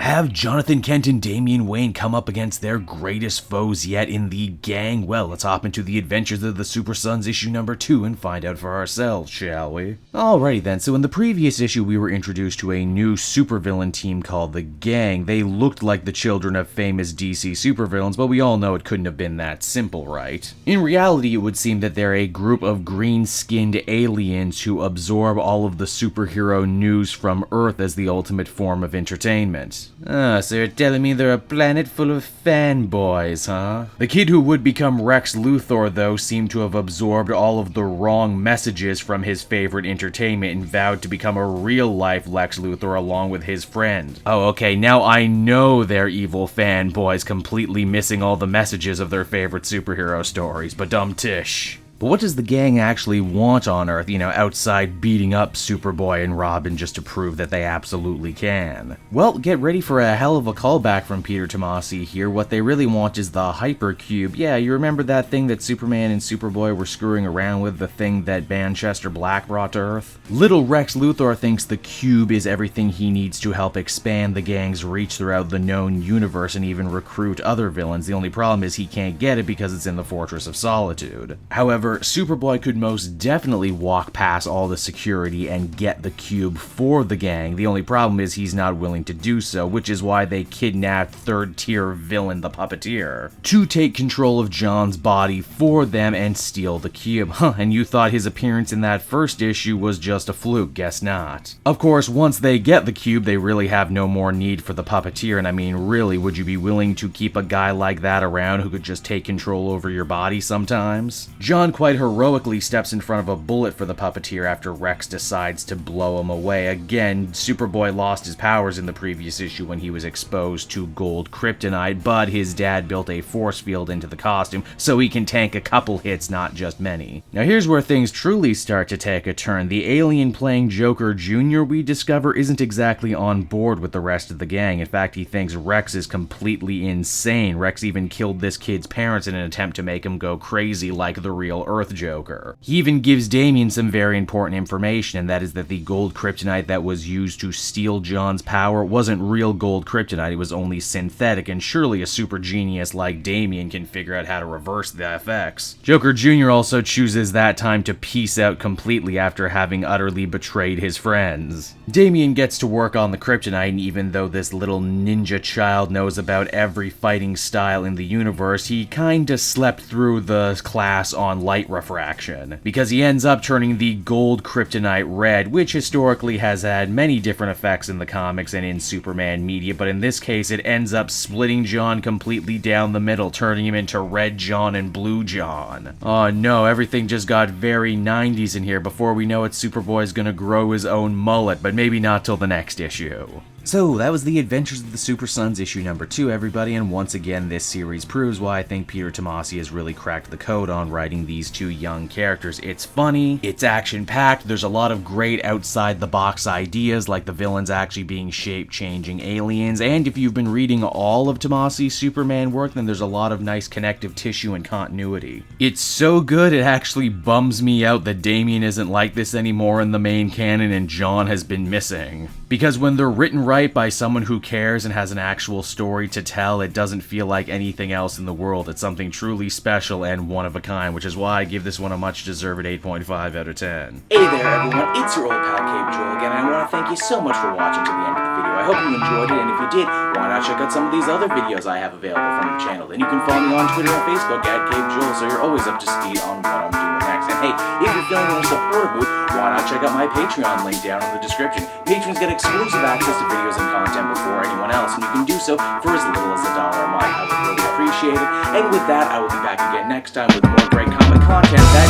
Have Jonathan Kent and Damian Wayne come up against their greatest foes yet in the gang? Well, let's hop into the adventures of the Super Sons issue number 2 and find out for ourselves, shall we? Alrighty then, so in the previous issue we were introduced to a new supervillain team called the Gang. They looked like the children of famous DC supervillains, but we all know it couldn't have been that simple, right? In reality, it would seem that they're a group of green-skinned aliens who absorb all of the superhero news from Earth as the ultimate form of entertainment. So you're telling me they're a planet full of fanboys, huh? The kid who would become Rex Luthor, though, seemed to have absorbed all of the wrong messages from his favorite entertainment and vowed to become a real-life Lex Luthor along with his friend. Oh, okay, now I know they're evil fanboys completely missing all the messages of their favorite superhero stories, but dumb tish. But what does the gang actually want on Earth, outside beating up Superboy and Robin just to prove that they absolutely can? Well, get ready for a hell of a callback from Peter Tomasi here. What they really want is the Hypercube. Yeah, you remember that thing that Superman and Superboy were screwing around with, the thing that Manchester Black brought to Earth? Little Rex Luthor thinks the cube is everything he needs to help expand the gang's reach throughout the known universe and even recruit other villains. The only problem is he can't get it because it's in the Fortress of Solitude. However, Superboy could most definitely walk past all the security and get the cube for the gang. The only problem is he's not willing to do so, which is why they kidnapped third-tier villain the Puppeteer to take control of John's body for them and steal the cube. And you thought his appearance in that first issue was just a fluke, guess not. Of course, once they get the cube, they really have no more need for the Puppeteer, and I mean, really, would you be willing to keep a guy like that around who could just take control over your body sometimes? John quite heroically steps in front of a bullet for the Puppeteer after Rex decides to blow him away. Again, Superboy lost his powers in the previous issue when he was exposed to Gold Kryptonite, but his dad built a force field into the costume so he can tank a couple hits, not just many. Now here's where things truly start to take a turn. The alien playing Joker Jr. we discover isn't exactly on board with the rest of the gang. In fact, he thinks Rex is completely insane. Rex even killed this kid's parents in an attempt to make him go crazy like the real Earth Joker. He even gives Damian some very important information, and that is that the gold kryptonite that was used to steal John's power wasn't real gold kryptonite, it was only synthetic, and surely a super genius like Damian can figure out how to reverse the effects. Joker Jr. also chooses that time to peace out completely after having utterly betrayed his friends. Damian gets to work on the kryptonite, and even though this little ninja child knows about every fighting style in the universe, he kinda slept through the class on light refraction, because he ends up turning the gold kryptonite red, which historically has had many different effects in the comics and in Superman media, but in this case it ends up splitting John completely down the middle, turning him into Red John and Blue John. Oh no, everything just got very 90s in here. Before we know it, Superboy's gonna grow his own mullet, but maybe not till the next issue. So, that was the Adventures of the Super Sons issue number 2, everybody, and once again, this series proves why I think Peter Tomasi has really cracked the code on writing these two young characters. It's funny, it's action-packed, there's a lot of great outside-the-box ideas, like the villains actually being shape-changing aliens, and if you've been reading all of Tomasi's Superman work, then there's a lot of nice connective tissue and continuity. It's so good, it actually bums me out that Damian isn't like this anymore in the main canon and John has been missing. Because when they're written right by someone who cares and has an actual story to tell, it doesn't feel like anything else in the world. It's something truly special and one of a kind, which is why I give this one a much deserved 8.5 out of 10. Hey there everyone, it's your old pal Cape Joel again, and I want to thank you so much for watching to the end of the video. I hope you enjoyed it, and if you did, why not check out some of these other videos I have available from the channel. And you can follow me on Twitter and Facebook at Cape Joel, so you're always up to speed on what I'm doing next. And hey, if you're feeling in a supporter mood, why not check out my Patreon link down in the description. Patrons get exclusive access to videos and content before anyone else, and you can do so for as little as $1 a month. I would really appreciate it. And with that, I will be back again next time with more great comic content that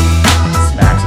smacks